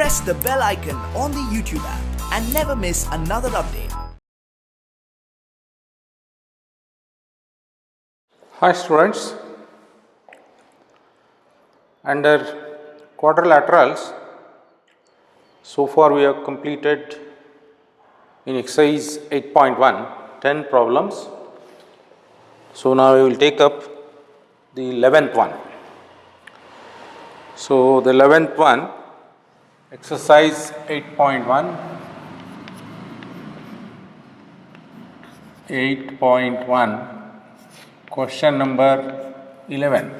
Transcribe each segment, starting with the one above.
press the bell icon on the YouTube app and never miss another update. Hi students, under quadrilaterals, so far we have completed in exercise 8.1 10 problems. So now we will take up the 11th one. So the 11th one, exercise 8.1, 8.1, question number 11.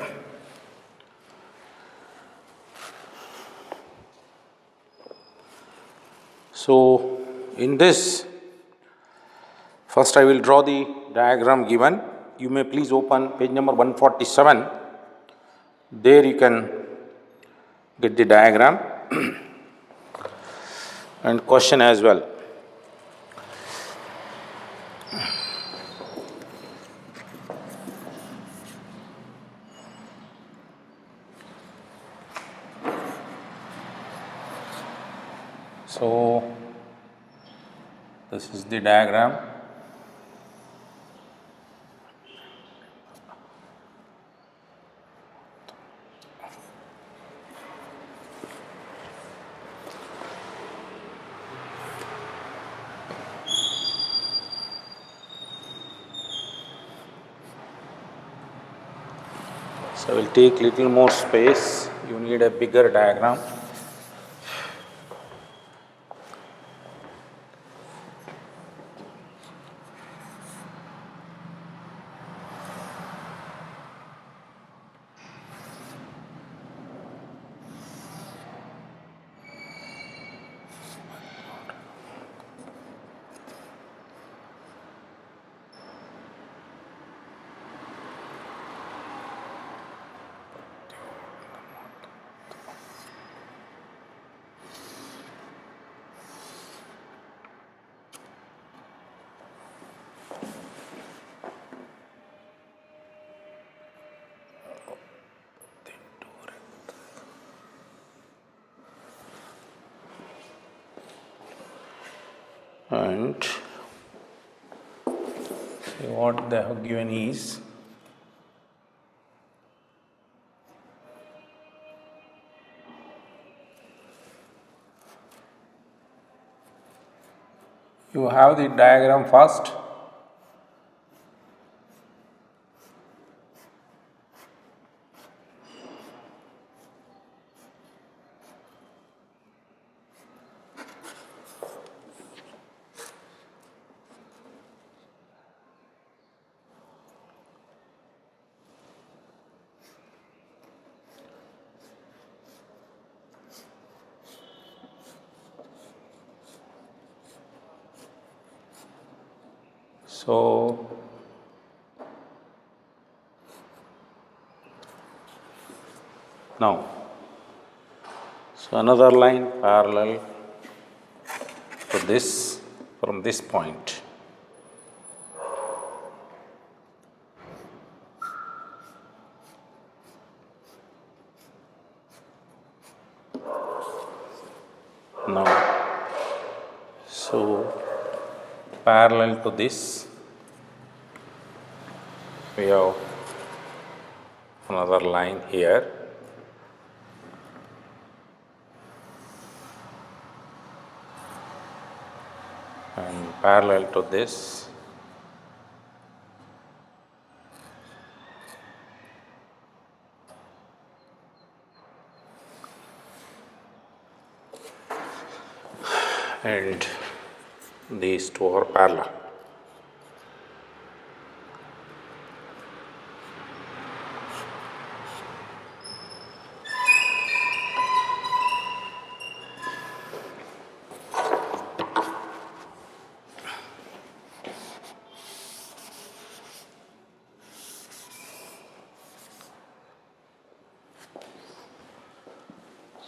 So in this, first I will draw the diagram given. You may please open page number 147. There you can get the diagram and question as well. So this is the diagram. So I will take little more space. You need a bigger diagram. And what they have given is you have the diagram first. So now, so another line parallel to this from this point. Now, so parallel to this, we have another line here. And parallel to this, and these two are parallel.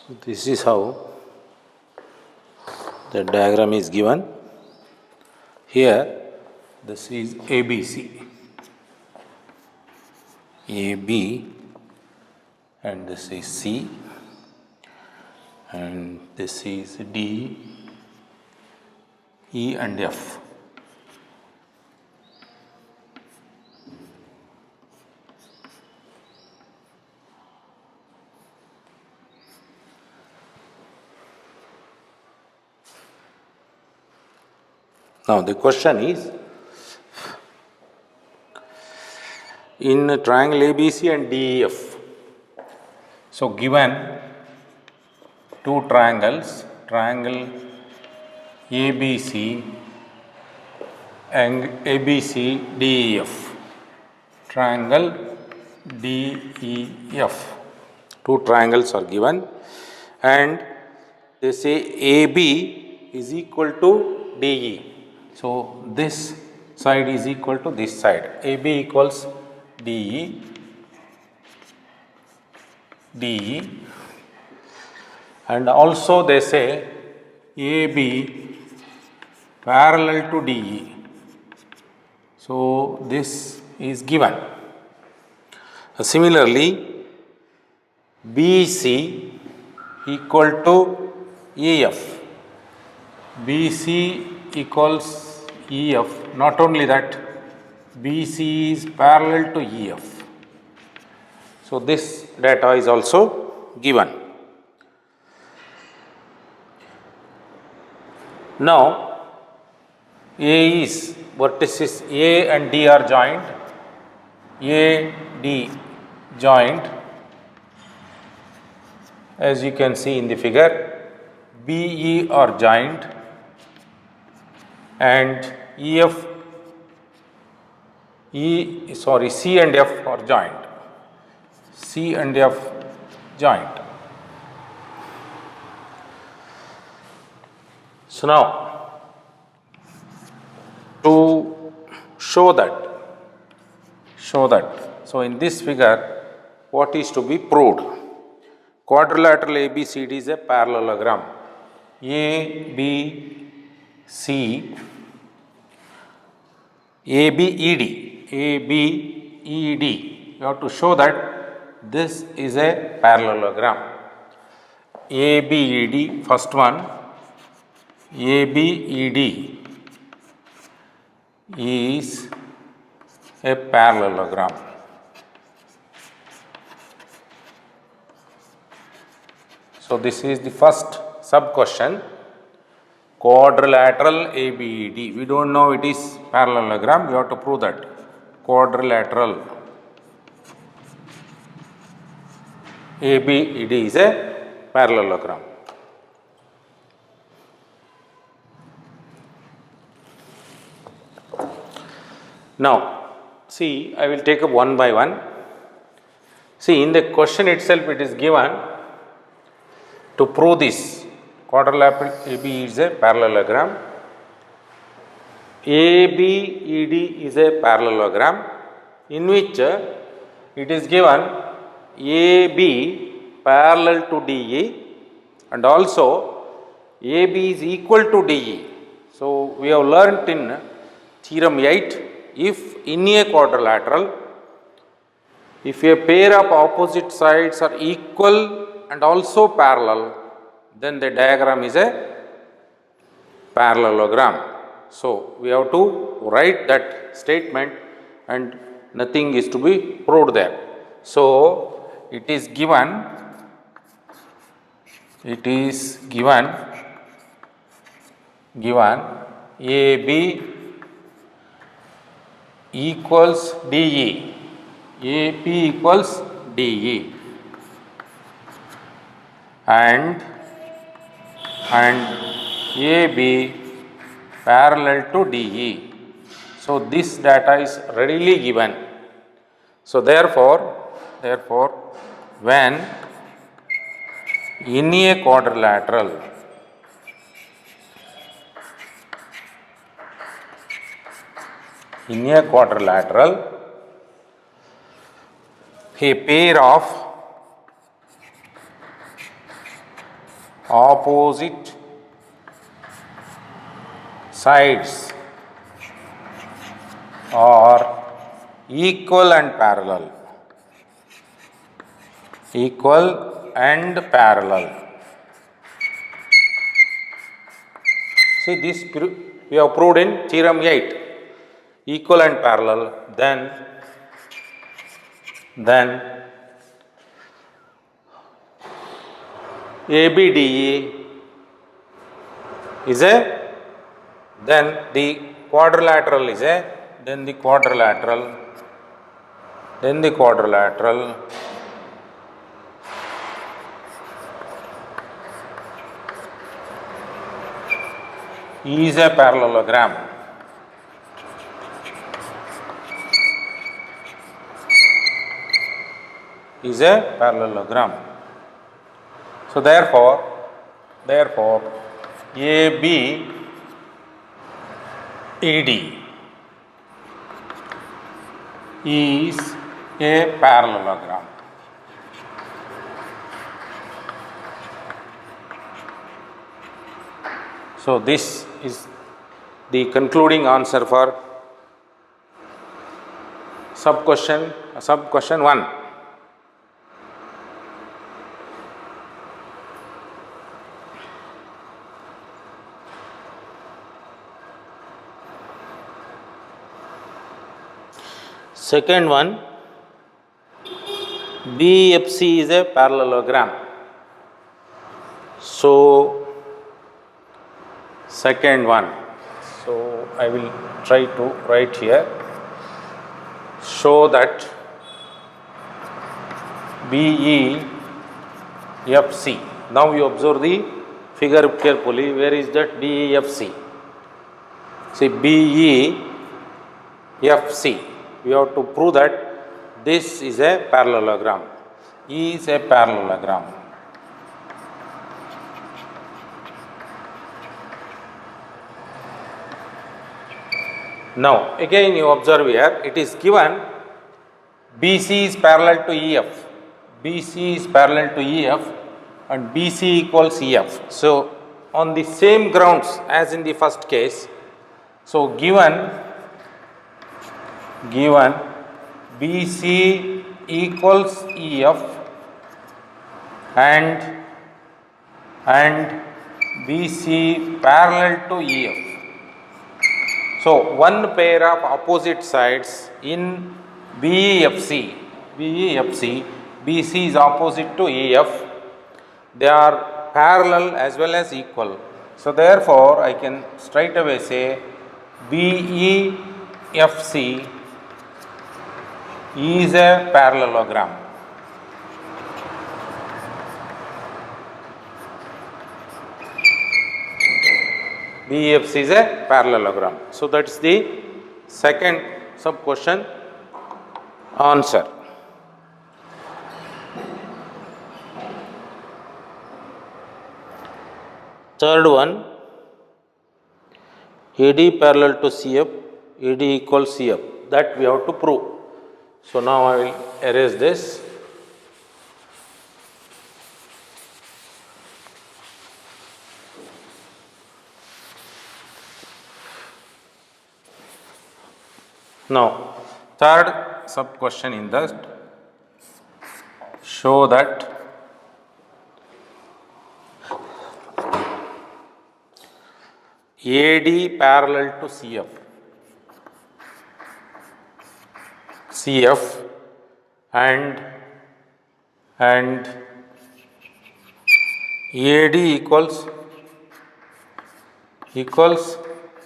So this is how the diagram is given. Here, this is ABC, AB, and this is C, and this is D, E and F. Now the question is, in triangle ABC and DEF, so given two triangles, triangle ABC and DEF, triangle DEF, two triangles are given, and they say AB is equal to DE. So this side is equal to this side. AB equals DE, and also they say AB parallel to DE. So this is given. Similarly, BC equal to EF. BC equals EF. Not only that, BC is parallel to EF. So this data is also given. Now A is vertices A and D are joined. A, D joined, as you can see in the figure. BE are joined, and C and F are joined. C and F joined. So now, to show that, so in this figure, what is to be proved? Quadrilateral ABCD is a parallelogram. ABED. You have to show that this is a parallelogram. ABED, first one, ABED is a parallelogram. So this is the first sub question. Quadrilateral ABED. We don't know it is parallelogram. We have to prove that. Quadrilateral ABED is a parallelogram. Now, see, I will take up one by one. See, in the question itself, it is given to prove this. Quadrilateral AB is a parallelogram. ABED is a parallelogram in which it is given AB parallel to DE and also AB is equal to DE. So, we have learnt in theorem 8, if in a quadrilateral, if a pair of opposite sides are equal and also parallel, then the diagram is a parallelogram. So, we have to write that statement and nothing is to be proved there. So, it is given AB equals DE, AP equals DE, and AB parallel to DE. So, this data is readily given. So, therefore, when in a quadrilateral, a pair of opposite sides are equal and parallel. See this we have proved in theorem 8. Equal and parallel, then ABDE is a, then the quadrilateral is a, then the quadrilateral is a parallelogram. Is a parallelogram. So therefore ABED is a parallelogram. So this is the concluding answer for sub question 1. Second one, BFC is a parallelogram. So second one, so I will try to write here, show that BEFC. Now you observe the figure carefully. Where is that BEFC? See, BEFC. We have to prove that this is a parallelogram. E is a parallelogram. Now again you observe here, it is given BC is parallel to EF. BC is parallel to EF and BC equals EF. So on the same grounds as in the first case, so given BC equals EF and BC parallel to EF. So one pair of opposite sides in BEFC, BC is opposite to EF. They are parallel as well as equal. So therefore I can straight away say BEFC is a parallelogram. BEFC is a parallelogram. So that is the second sub question answer. Third one, AD parallel to CF, AD equals CF. That we have to prove. So now I will erase this. Now, third sub question in that, show that AD parallel to CF and AD equals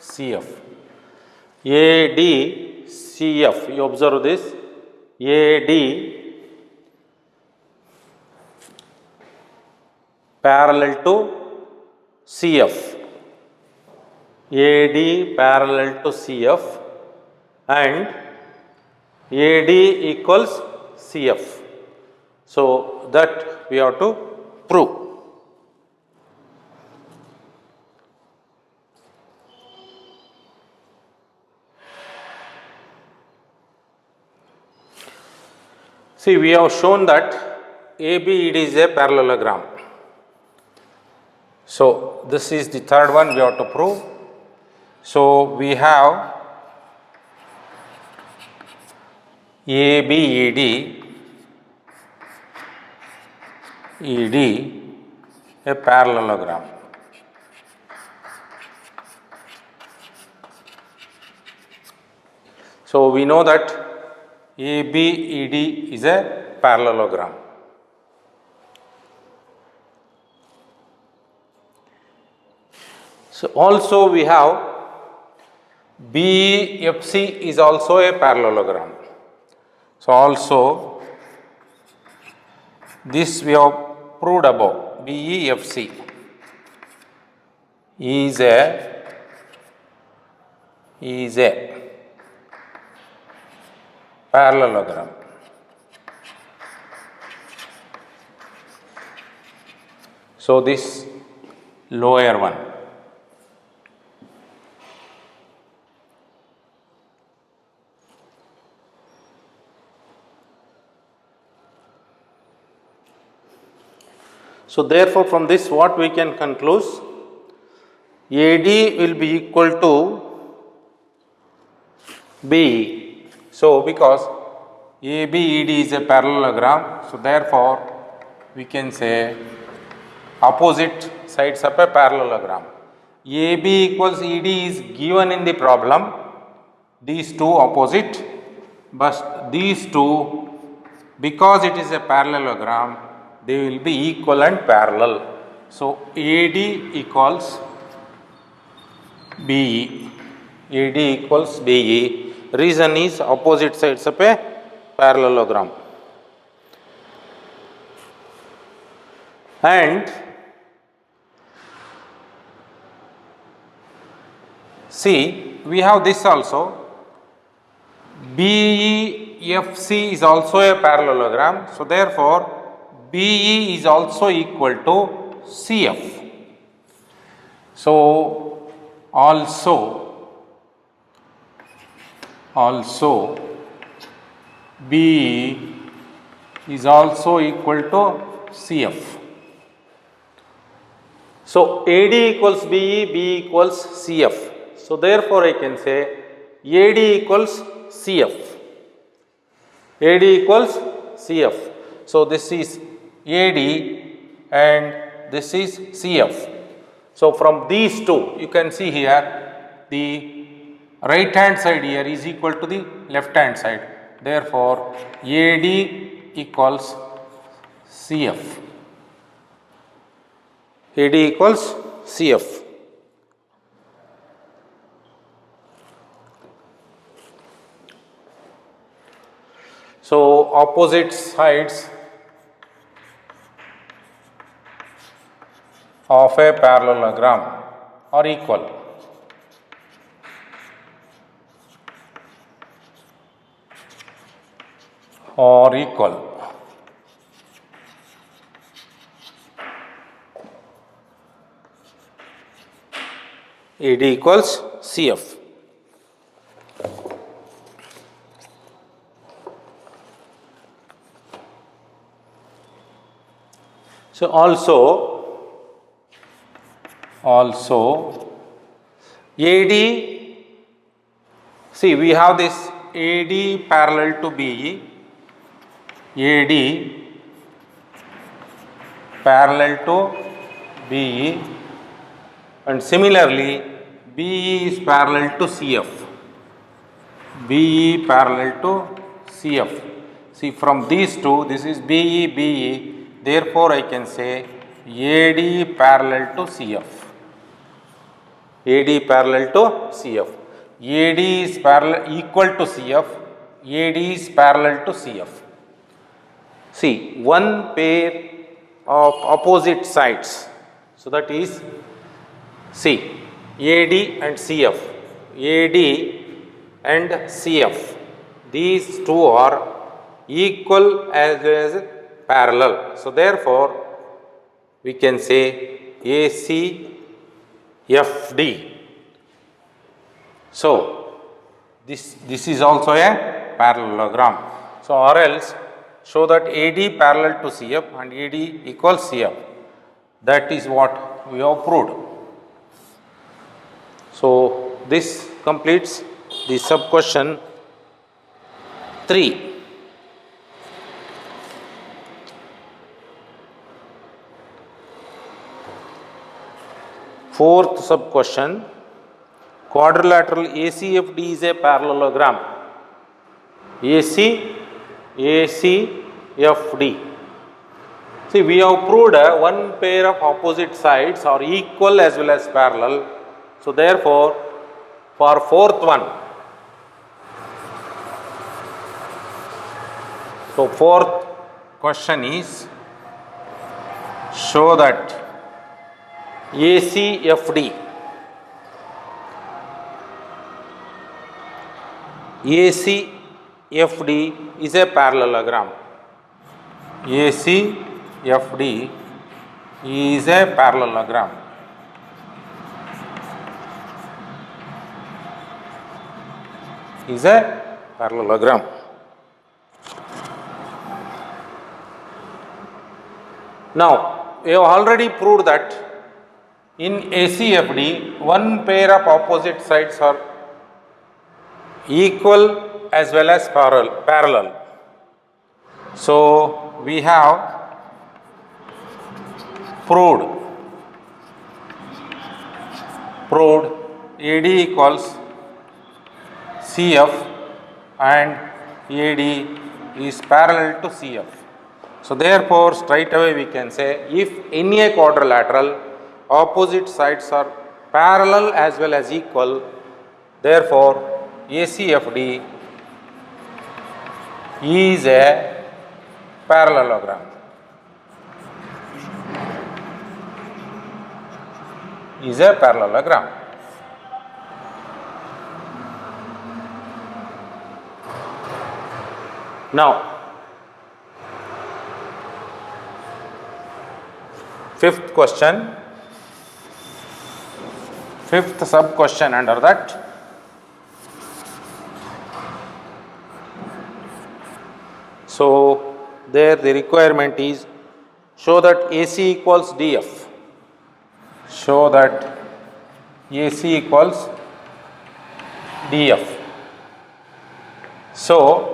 CF. AD CF, you observe this, AD parallel to CF, AD parallel to CF and AD equals CF. So that we have to prove. See, we have shown that ABED is a parallelogram. So this is the third one we have to prove. So we have ABED a parallelogram. So we know that ABED is a parallelogram. So also we have BEFC is also a parallelogram. So also this we have proved above. BEFC is a parallelogram. So this lower one. So therefore from this what we can conclude? AD will be equal to BE. So because ABED is a parallelogram, so therefore we can say opposite sides of a parallelogram. AB equals ED is given in the problem, these two opposite, but these two, because it is a parallelogram, they will be equal and parallel. So AD equals BE. AD equals BE. Reason is opposite sides of a parallelogram. And see, we have this also. BEFC is also a parallelogram. So therefore BE is also equal to CF. So also BE is also equal to CF. So AD equals BE, BE equals CF. So therefore I can say AD equals CF. AD equals CF. So this is AD and this is CF. So from these two you can see here the right hand side here is equal to the left hand side. Therefore AD equals CF. AD equals CF. So opposite sides of a parallelogram are equal. AD equals CF. So also AD, see we have this AD parallel to BE, AD parallel to BE, and similarly BE is parallel to CF. BE parallel to CF. See from these two, this is BE, therefore I can say AD parallel to CF. AD parallel to CF. AD is parallel equal to CF. AD is parallel to CF. See, one pair of opposite sides. So that is, see, AD and CF. AD and CF. These two are equal as well as parallel. So therefore, we can say ACFD. So this is also a parallelogram. So or else show that AD parallel to CF and AD equals CF. That is what we have proved. So this completes the sub question 3. Fourth sub question, quadrilateral ACFD is a parallelogram. AC, ACFD. See, we have proved one pair of opposite sides are equal as well as parallel. So, therefore, for fourth one, so fourth question is show that ACFD is a parallelogram. ACFD is a parallelogram. Is a parallelogram. Now, we have already proved that in ACFD, one pair of opposite sides are equal as well as parallel. So, we have proved AD equals CF and AD is parallel to CF. So, therefore, straight away we can say if in a quadrilateral opposite sides are parallel as well as equal, therefore, ACFD is a parallelogram. Is a parallelogram. Now, fifth question, fifth sub question under that. So, there the requirement is show that AC equals DF. Show that AC equals DF. So,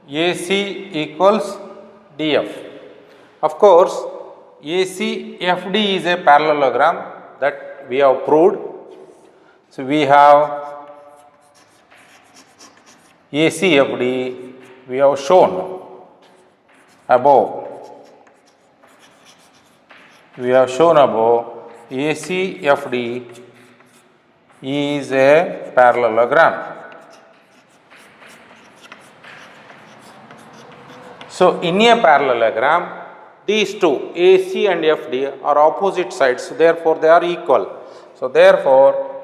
AC equals DF. Of course, ACFD is a parallelogram that we have proved. So, we have ACFD we have shown above. We have shown above ACFD is a parallelogram. So, in a parallelogram, these two AC and FD are opposite sides, therefore, they are equal. So, therefore,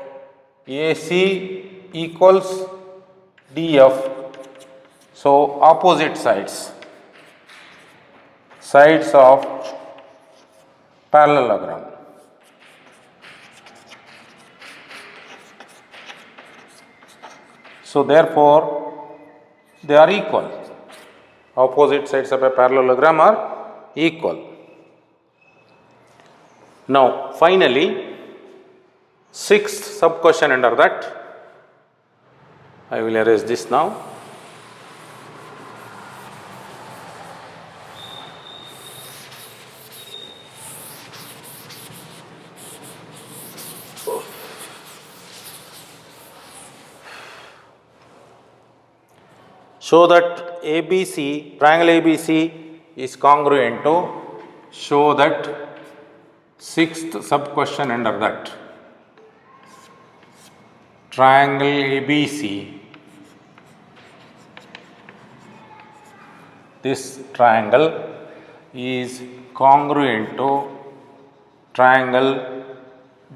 AC equals DF, so opposite sides of parallelogram. So, therefore, they are equal. Opposite sides of a parallelogram are equal. Now, finally, sixth sub question under that. I will erase this now. Show that ABC, triangle ABC is congruent to, show that sixth sub question under that. Triangle ABC, this triangle is congruent to triangle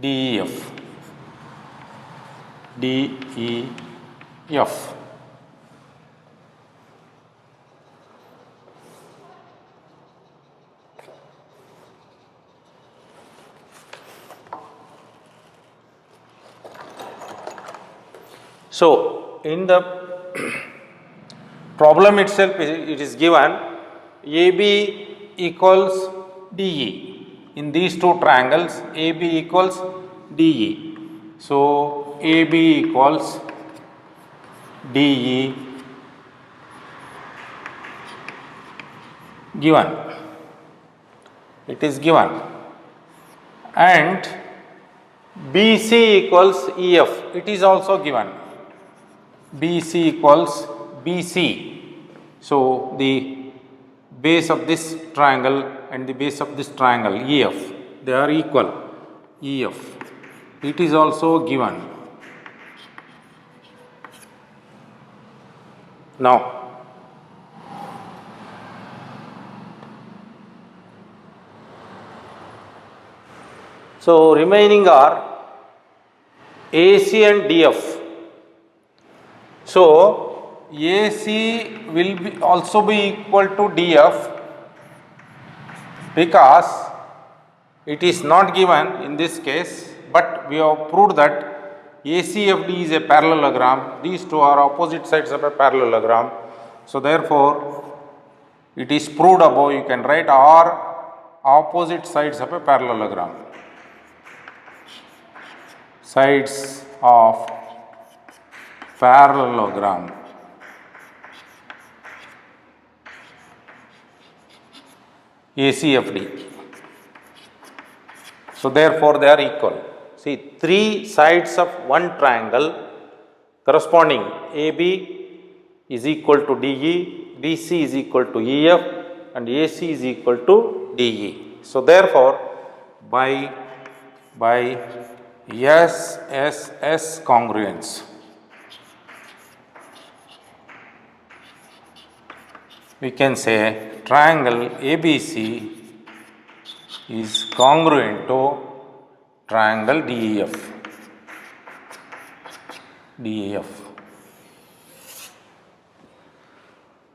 DEF. So, in the problem itself, it is given AB equals DE. In these two triangles, AB equals DE. So, AB equals DE given. It is given. And BC equals EF. It is also given. BC equals BC. So the base of this triangle and the base of this triangle EF, they are equal. EF, it is also given. Now so remaining are AC and DF. So AC will be also be equal to DF because it is not given in this case, but we have proved that ACFD is a parallelogram. These two are opposite sides of a parallelogram. So therefore, it is proved above. You can write R opposite sides of a parallelogram. Sides of parallelogram. ACFD. So therefore, they are equal. See, three sides of one triangle corresponding AB is equal to DE, BC is equal to EF, and AC is equal to DE. So therefore, by SSS congruence, we can say triangle ABC is congruent to triangle DEF.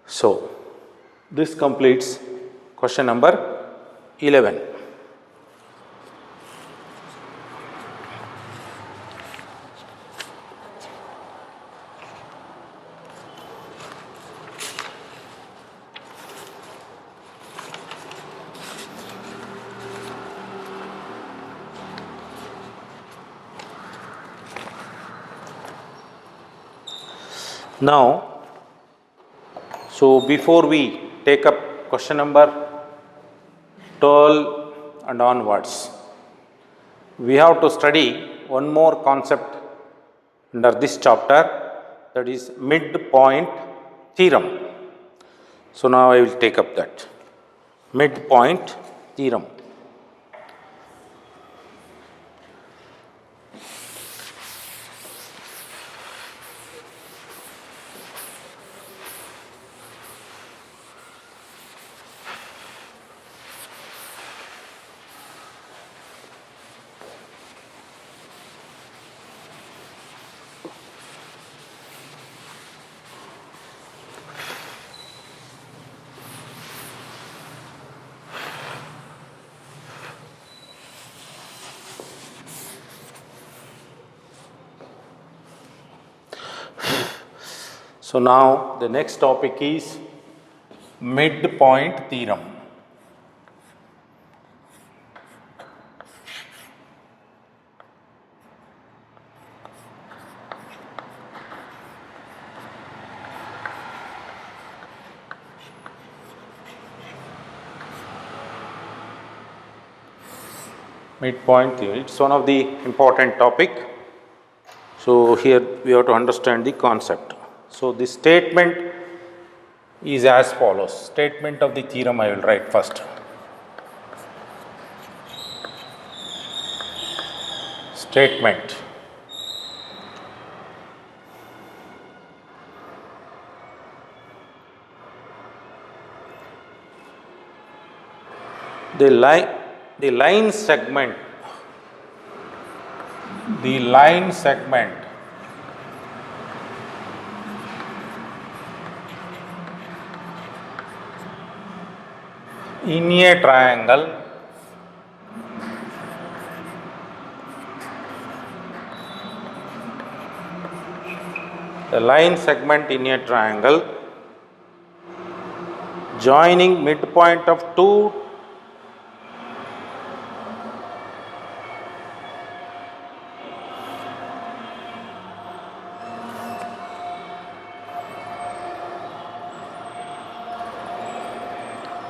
So this completes question number 11. Now, so before we take up question number 12 and onwards, we have to study one more concept under this chapter, that is midpoint theorem. So now I will take up that midpoint theorem. So now the next topic is midpoint theorem. Midpoint theorem, it's one of the important topic. So here we have to understand the concept. So the statement is as follows. Statement of the theorem I will write first. Statement. The line segment in a triangle joining midpoint of two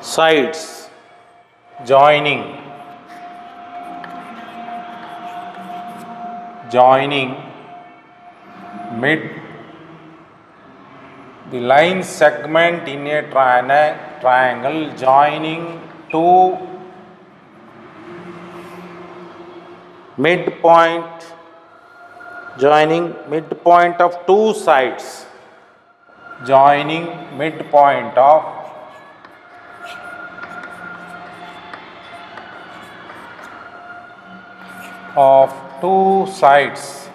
sides joining the line segment in a triangle joining two midpoint of two sides, joining midpoint of two sides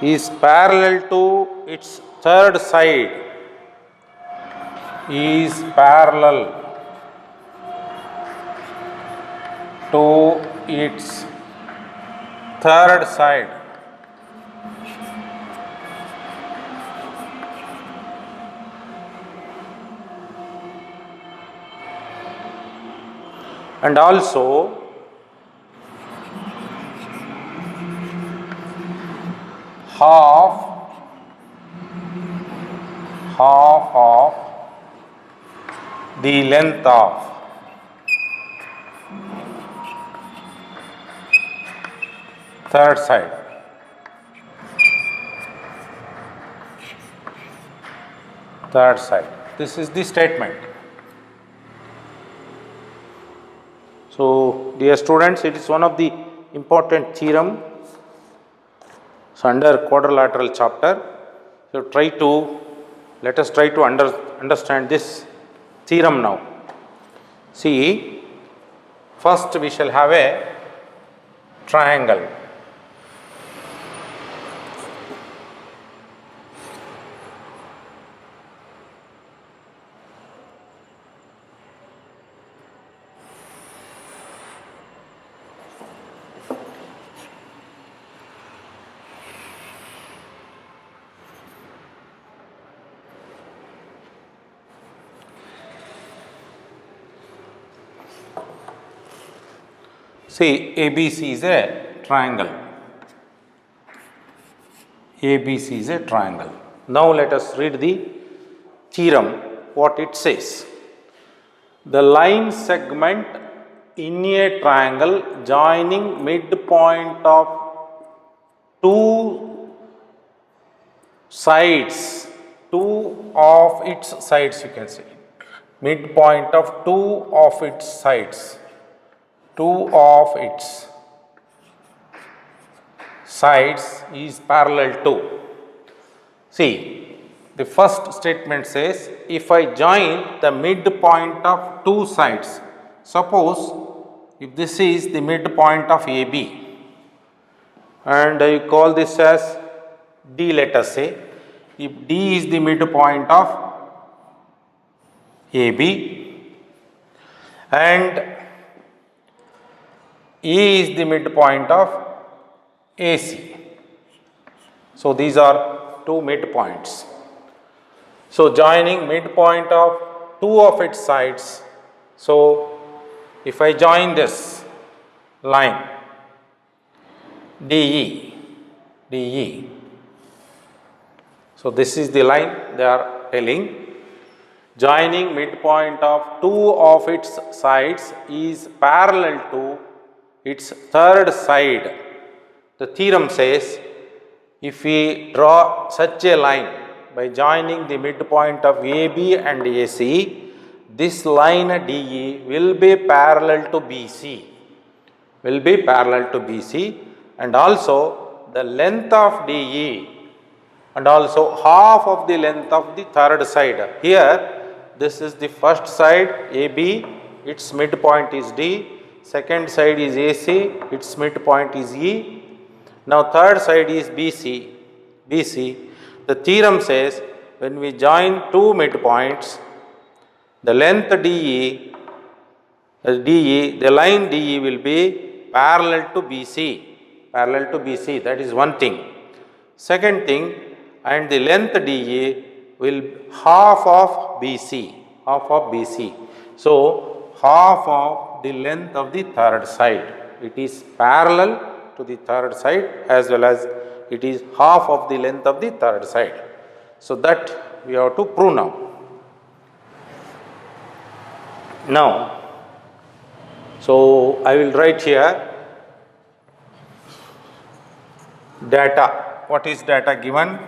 is parallel to its third side, is parallel to its third side. And also half of the length of third side. This is the statement. So, dear students, it is one of the important theorem under quadrilateral chapter. So, let us try to understand this theorem now. See, first we shall have a triangle. See, ABC is a triangle. ABC is a triangle. Now let us read the theorem, what it says. The line segment in a triangle joining midpoint of two of its sides, you can say. Midpoint of two of its sides is parallel to. See, the first statement says, if I join the midpoint of two sides, suppose if this is the midpoint of AB and I call this as D, let us say, if D is the midpoint of AB and E is the midpoint of AC. So, these are two midpoints. So, joining midpoint of two of its sides. So, if I join this line DE, so this is the line they are telling. Joining midpoint of two of its sides is parallel to its third side. The theorem says, if we draw such a line by joining the midpoint of AB and AC, this line DE will be parallel to BC, and also the length of DE and also half of the length of the third side. Here, this is the first side AB, its midpoint is D, second side is AC, its midpoint is E. Now, third side is BC. The theorem says, when we join two midpoints, the length DE, the line DE will be parallel to BC, that is one thing. Second thing, and the length DE will half of BC. So, half of the length of the third side. It is parallel to the third side as well as it is half of the length of the third side. So, that we have to prove now. So, I will write here Data. What is data given?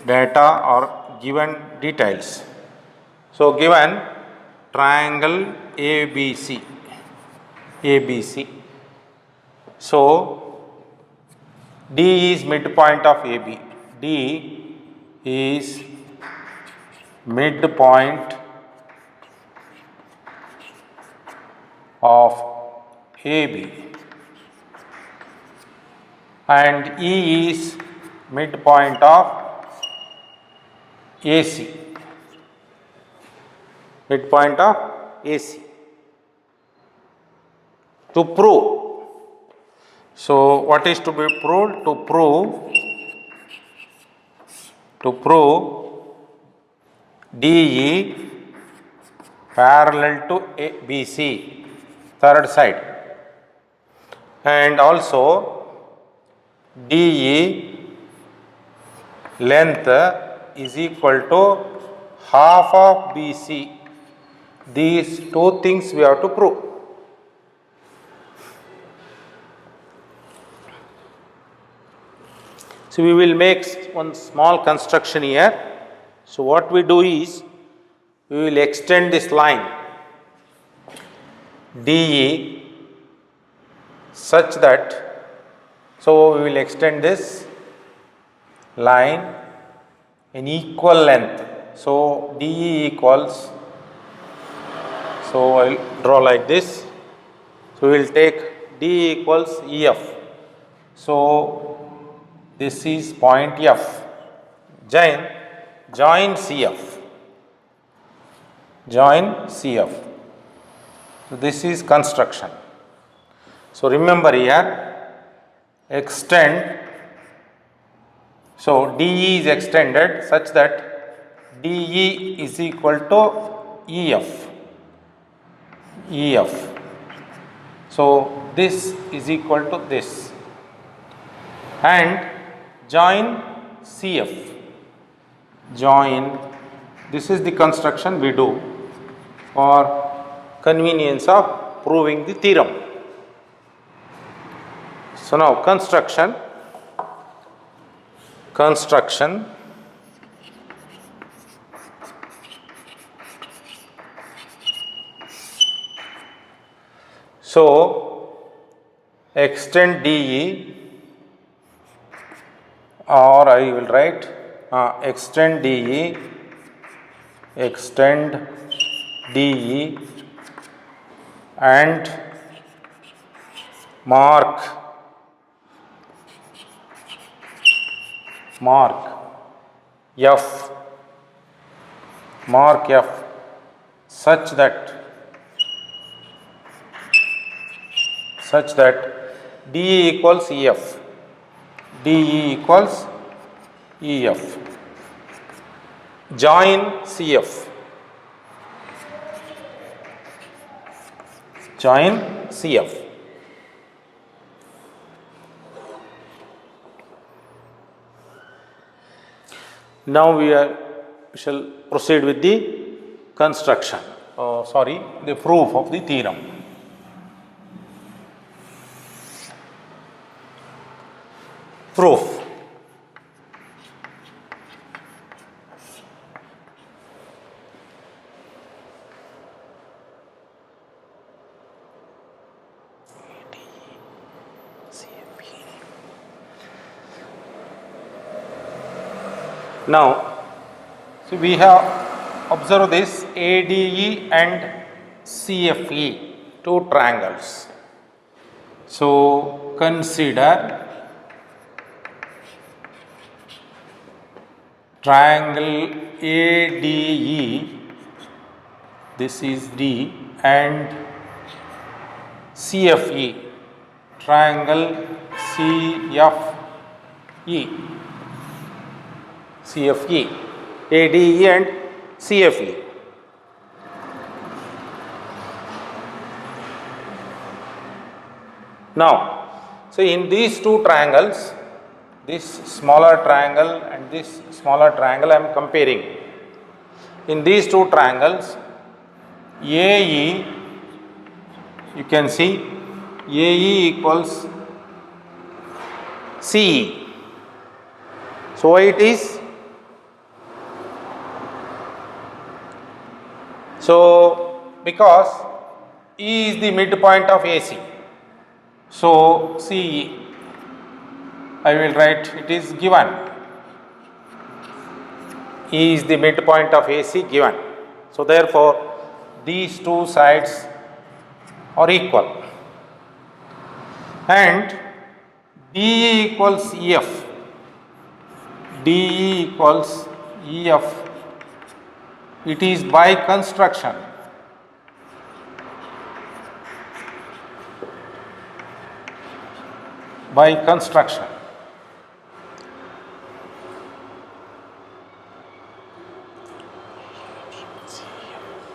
Data or given details. So given triangle ABC. ABC. So D is midpoint of AB. D is midpoint of AB and E is midpoint of AC. Midpoint of AC. To prove. So what is to be proved? To prove DE parallel to BC, third side, and also DE length is equal to half of BC. These two things we have to prove. So we will make one small construction here. So what we do is, we will extend this line DE such that, so we will extend this line in equal length. So DE equals, so I will draw like this. So we will take D equals EF. So this is point F. Join CF. Join CF. So this is construction. So remember here, extend. So DE is extended such that DE is equal to EF. EF. So this is equal to this. And join CF. Join. This is the construction we do for convenience of proving the theorem. So now construction. So extend DE, or I will write extend DE and mark F such that DE equals EF. DE equals EF. Join CF. Join CF. Now we shall proceed with the construction. The proof of the theorem. Proof. Now, so we have observed this ADE and CFE, two triangles. So consider triangle ADE, this is D, and CFE, triangle CFE, ADE and CFE. Now, so in these two triangles, this smaller triangle and this smaller triangle I am comparing. In these two triangles, AE, you can see AE equals CE. So why it is? So because E is the midpoint of AC. So CE, I will write, it is given. E is the midpoint of AC given. So therefore these two sides are equal. And DE equals EF. DE equals EF. It is by construction. By construction.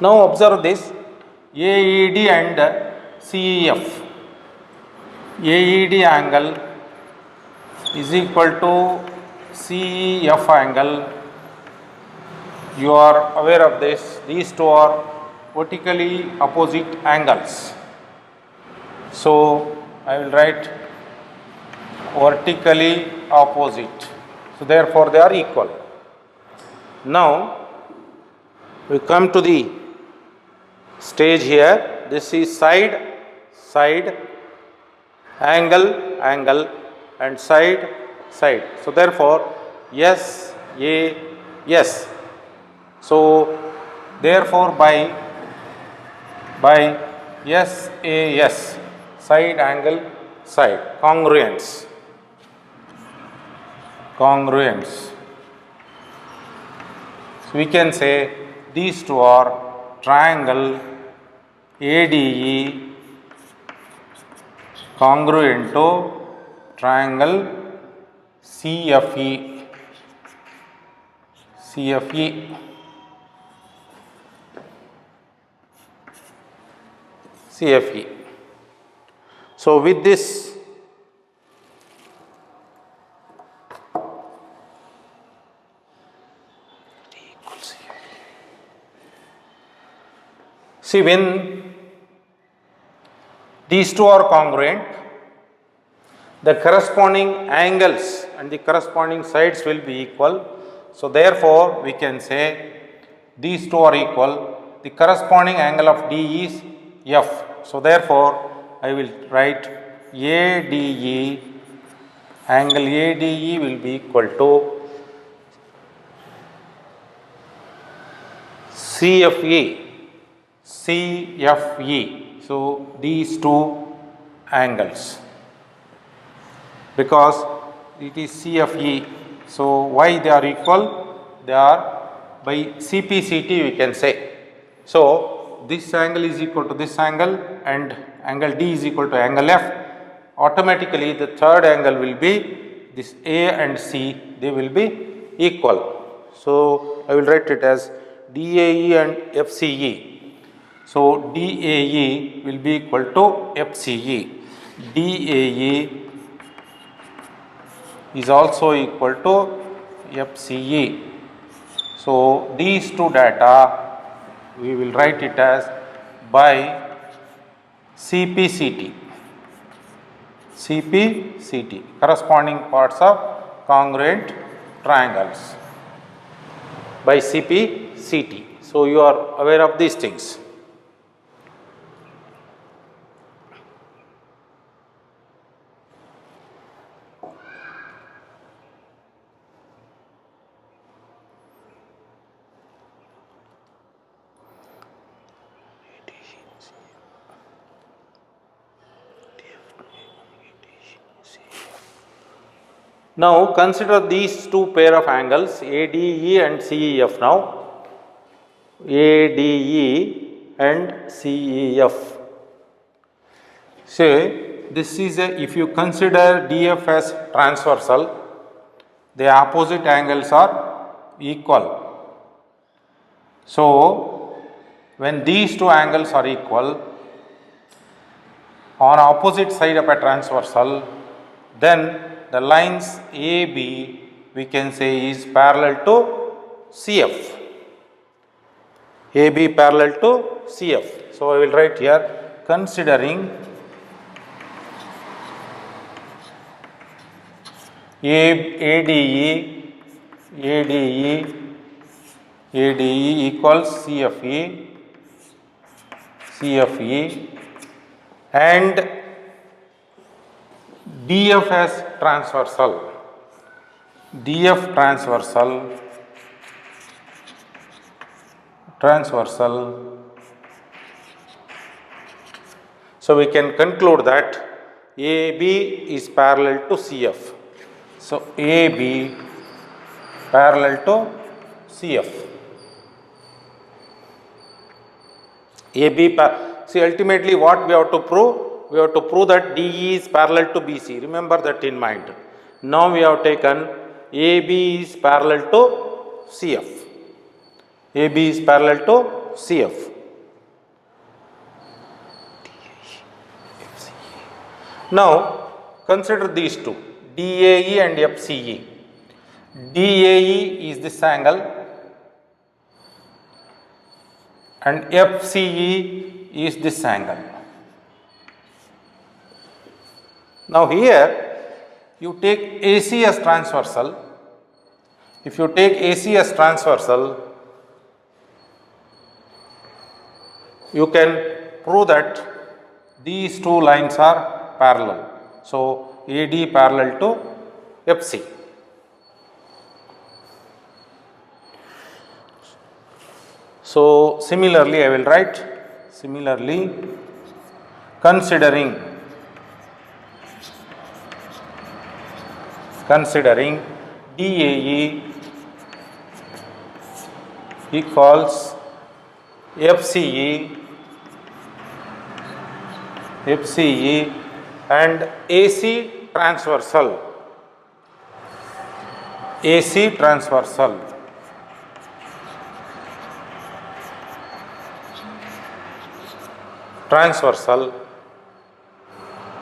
Now observe this, AED and CEF. AED angle is equal to CEF angle. You are aware of this. These two are vertically opposite angles. So I will write vertically opposite. So therefore they are equal. Now we come to the stage here. This is side, angle, and side. So therefore yes, A, yes. So therefore by SAS, side, angle, side, congruence. So we can say these two are triangle ADE congruent to triangle CFE. So with this, see, when these two are congruent, the corresponding angles and the corresponding sides will be equal. So therefore we can say these two are equal. The corresponding angle of D is F. So therefore I will write ADE, angle ADE will be equal to CFE. So these two angles, because it is CFE. So why they are equal? They are by CPCT we can say. So this angle is equal to this angle and angle D is equal to angle F. Automatically the third angle will be this A and C, they will be equal. So I will write it as DAE and FCE. So DAE will be equal to FCE. DAE is also equal to FCE. So these two data we will write it as by CPCT. Corresponding parts of congruent triangles by CPCT. So you are aware of these things. Now consider these two pair of angles ADE and CEF now. ADE and CEF. Say this is if you consider DF as transversal, the opposite angles are equal. So when these two angles are equal on opposite side of a transversal, then the lines AB we can say is parallel to CF. AB parallel to CF. So I will write here, considering ADE equals CFE and DF as transversal. So we can conclude that AB is parallel to CF. So AB parallel to CF. See, ultimately what we have to prove? We have to prove that DE is parallel to BC. Remember that in mind. Now we have taken AB is parallel to CF. AB is parallel to CF. Now consider these two, DAE and FCE. DAE is this angle and FCE is this angle. Now here you take AC as transversal. If you take AC as transversal, you can prove that these two lines are parallel. So AD parallel to FC. So similarly I will write, considering DAE equals FCE and AC transversal.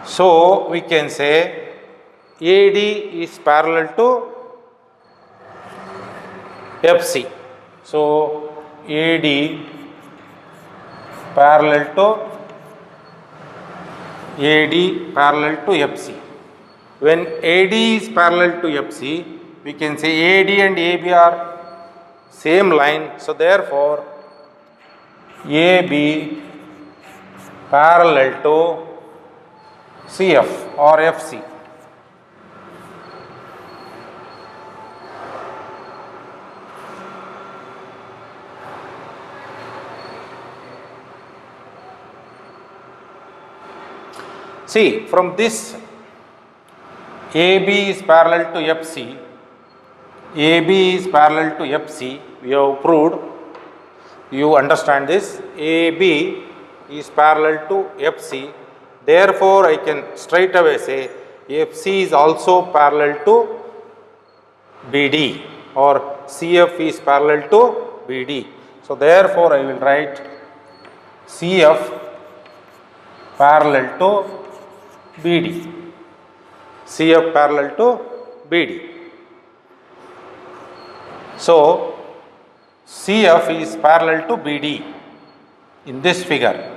So we can say AD is parallel to FC. So AD parallel to FC. When AD is parallel to FC, we can say AD and AB are same line. So therefore AB parallel to CF or FC. See, from this AB is parallel to FC, we have proved, you understand this, AB is parallel to FC, therefore I can straight away say FC is also parallel to BD or CF is parallel to BD. So therefore I will write CF parallel to BD. CF parallel to BD. So CF is parallel to BD in this figure.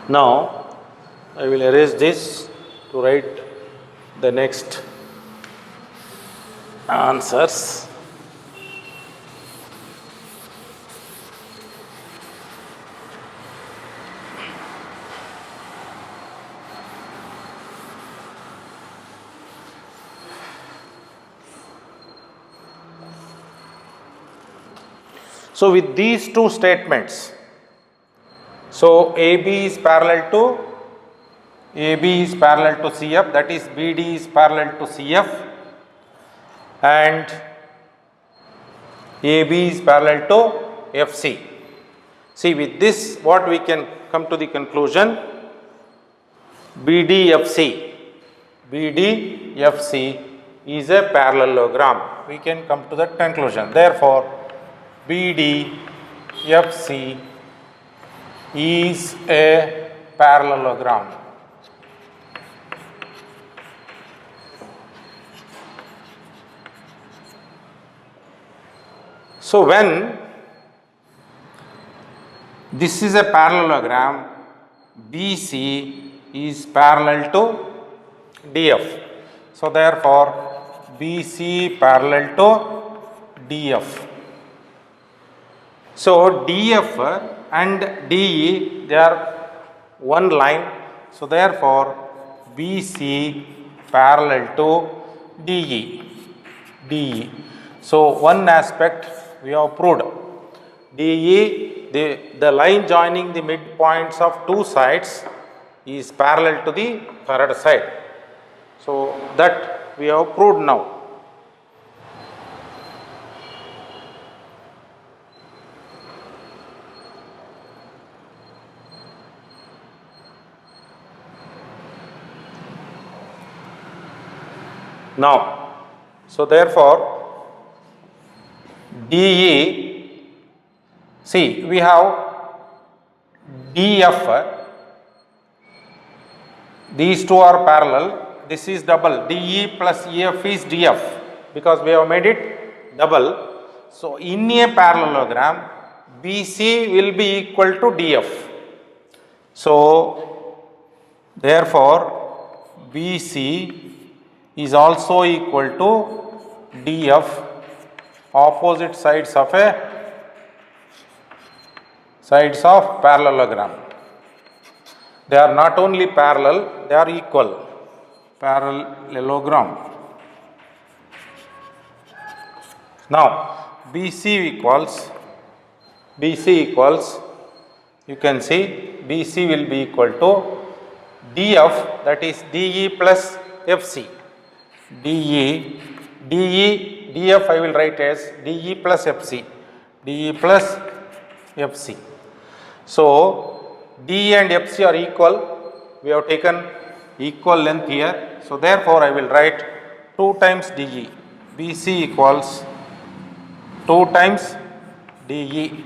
Now I will erase this to write the next answers. So with these two statements, so AB is parallel to CF, that is BD is parallel to CF and AB is parallel to FC. See, with this what we can come to the conclusion, BDFC is a parallelogram. We can come to that conclusion. Therefore, BDFC is a parallelogram. So when this is a parallelogram, BC is parallel to DF. So therefore BC parallel to DF. So DF and DE, they are one line. So therefore BC parallel to DE. DE. So one aspect we have proved. DE, the line joining the midpoints of two sides is parallel to the third side. So that we have proved now. Now, so therefore DE, see we have DF, these two are parallel, this is double, DE plus EF is DF because we have made it double. So in a parallelogram, BC will be equal to DF. So therefore BC is also equal to DF, opposite sides of parallelogram. They are not only parallel, they are equal. Parallelogram. Now BC equals, you can see BC will be equal to DF, that is DE plus FC. DF I will write as DE plus FC. DE plus FC. So DE and FC are equal. We have taken equal length here. So therefore I will write 2 times DE. BC equals 2 times DE.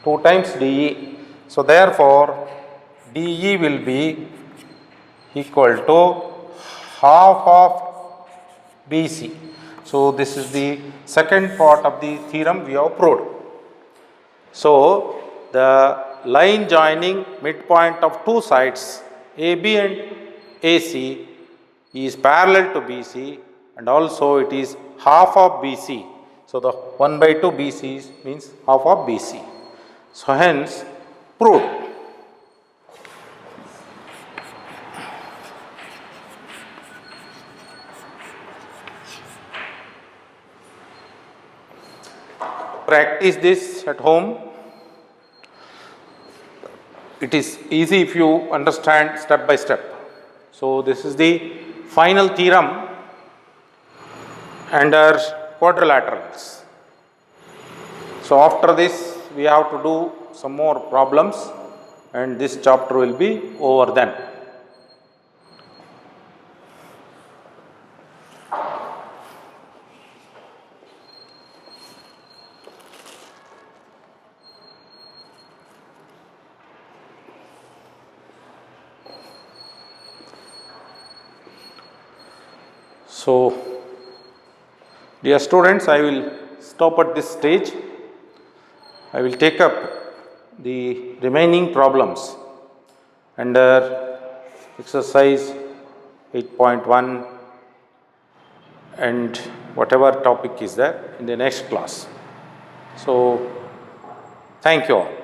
2 times DE. So therefore DE will be equal to half of BC. So this is the second part of the theorem we have proved. So the line joining midpoint of two sides AB and AC is parallel to BC, and also it is half of BC. So the 1 by 2 BC means half of BC. So hence proved. Practice this at home. It is easy if you understand step by step. So this is the final theorem under quadrilaterals. So after this we have to do some more problems and this chapter will be over then. So, dear students, I will stop at this stage. I will take up the remaining problems under exercise 8.1 and whatever topic is there in the next class. So, thank you all.